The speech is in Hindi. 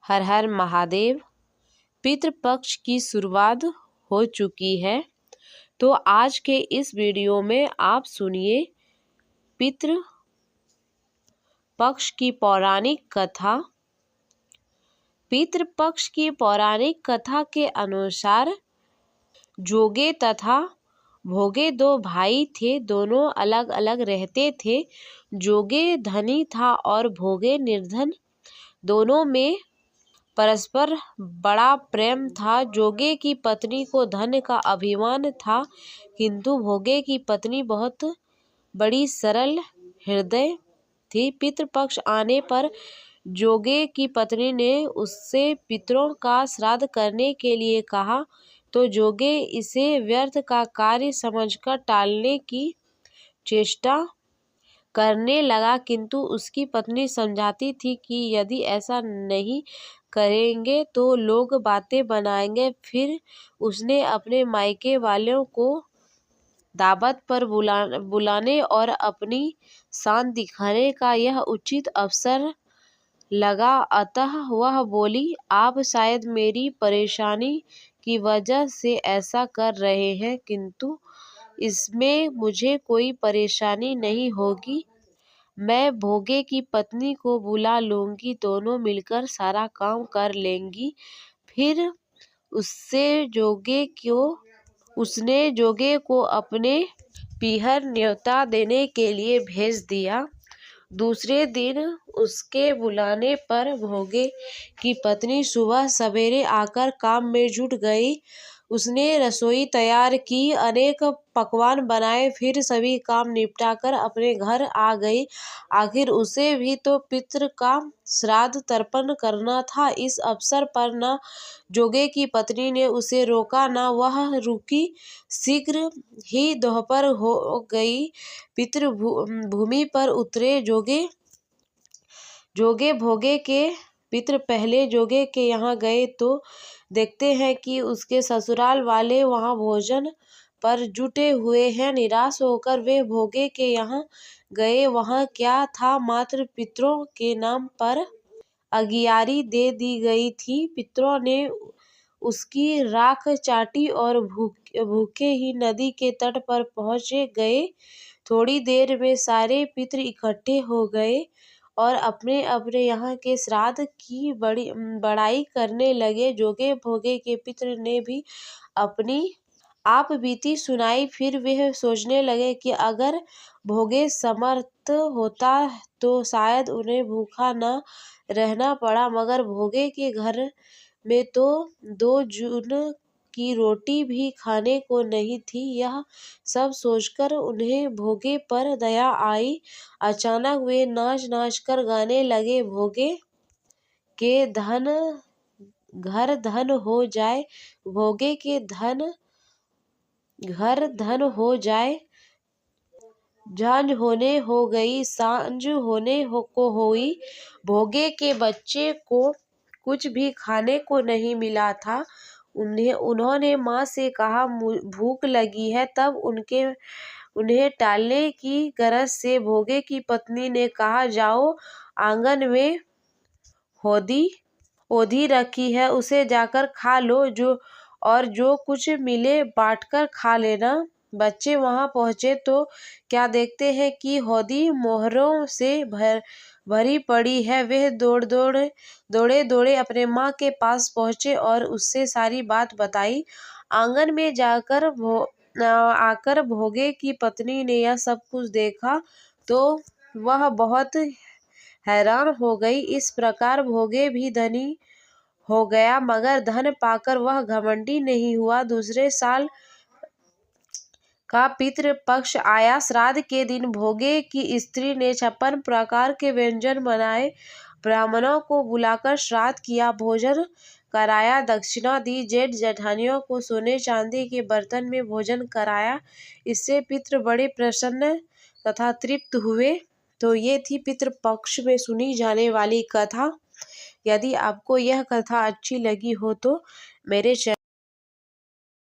हर हर महादेव। पितृपक्ष की शुरुआत हो चुकी है, तो आज के इस वीडियो में आप सुनिए पितृ पक्ष की पौराणिक कथा। पितृपक्ष की पौराणिक कथा के अनुसार जोगे तथा भोगे दो भाई थे। दोनों अलग अलग रहते थे। जोगे धनी था और भोगे निर्धन। दोनों में परस्पर बड़ा प्रेम था। जोगे की पत्नी को धन का अभिमान था, किंतु भोगे की पत्नी बहुत बड़ी सरल हृदय थी। पितृपक्ष आने पर जोगे की पत्नी ने उससे पितरों का श्राद्ध करने के लिए कहा, तो जोगे इसे व्यर्थ का कार्य समझकर टालने की चेष्टा करने लगा, किंतु उसकी पत्नी समझाती थी कि यदि ऐसा नहीं करेंगे तो लोग बातें बनाएंगे। फिर उसने अपने मायके वालों को दावत पर बुलाने और अपनी शान दिखाने का यह उचित अवसर लगा। अतः वह बोली, आप शायद मेरी परेशानी की वजह से ऐसा कर रहे हैं, किंतु इसमें मुझे कोई परेशानी नहीं होगी। मैं भोगे की पत्नी को बुला लूंगी, दोनों मिलकर सारा काम कर लेंगी। फिर उसने जोगे को अपने पीहर न्योता देने के लिए भेज दिया। दूसरे दिन उसके बुलाने पर भोगे की पत्नी सुबह सवेरे आकर काम में जुट गई। उसने रसोई तैयार की, अनेक पकवान बनाए, फिर सभी काम निपटाकर अपने घर आ गई। आखिर उसे भी तो पितृ का श्राद्ध तर्पण करना था। इस अवसर पर न जोगे की पत्नी ने उसे रोका, न वह रुकी। शीघ्र ही दोपहर हो गई। पितृ भूमि पर उतरे जोगे भोगे के पितृ पहले जोगे के यहाँ गए तो देखते हैं कि उसके ससुराल वाले वहाँ भोजन पर जुटे हुए हैं। निराश होकर वे भोगे के यहाँ गए। वहाँ क्या था, मात्र पितरों के नाम पर अगियारी दे दी गई थी। पितरों ने उसकी राख चाटी और भूखे ही नदी के तट पर पहुँचे गए। थोड़ी देर में सारे पितर इकट्ठे हो गए और अपने अपने यहाँ के श्राद्ध की बड़ाई करने लगे। जोगे भोगे के पितर ने भी अपनी आप बीती सुनाई। फिर वे सोचने लगे कि अगर भोगे समर्थ होता तो शायद उन्हें भूखा न रहना पड़ा, मगर भोगे के घर में तो 2 जून की रोटी भी खाने को नहीं थी। यह सब सोचकर उन्हें भोगे पर दया आई। अचानक वे नाच नाच कर गाने लगे, भोगे के घर धन हो जाए, भोगे के घर धन हो जाए। झांझ होने हो गई, सांझ होने को हुई। भोगे के बच्चे को कुछ भी खाने को नहीं मिला था। उन्होंने माँ से कहा, भूख लगी है। तब उन्हें टालने की गरज से भोगे की पत्नी ने कहा, जाओ, आंगन में होदी रखी है, उसे जाकर खा लो, जो कुछ मिले बांटकर खा लेना। बच्चे वहां पहुंचे तो क्या देखते हैं कि होदी मोहरों से भरी पड़ी है। वे दौड़े अपने माँ के पास पहुंचे और उससे सारी बात बताई। आंगन में आकर भोगे की पत्नी ने यह सब कुछ देखा तो वह बहुत हैरान हो गई। इस प्रकार भोगे भी धनी हो गया, मगर धन पाकर वह घमंडी नहीं हुआ। दूसरे साल का पितृ पक्ष आया। श्राद्ध के दिन भोगे की स्त्री ने 56 प्रकार के व्यंजन बनाए, ब्राह्मणों को बुलाकर श्राद्ध किया, भोजन कराया, दक्षिणा दी। जेठ जेठानियों को सोने चांदी के बर्तन में भोजन कराया। इससे पितृ बड़े प्रसन्न तथा तृप्त हुए। तो ये थी पितृपक्ष में सुनी जाने वाली कथा। यदि आपको यह कथा अच्छी लगी हो तो मेरे चैनल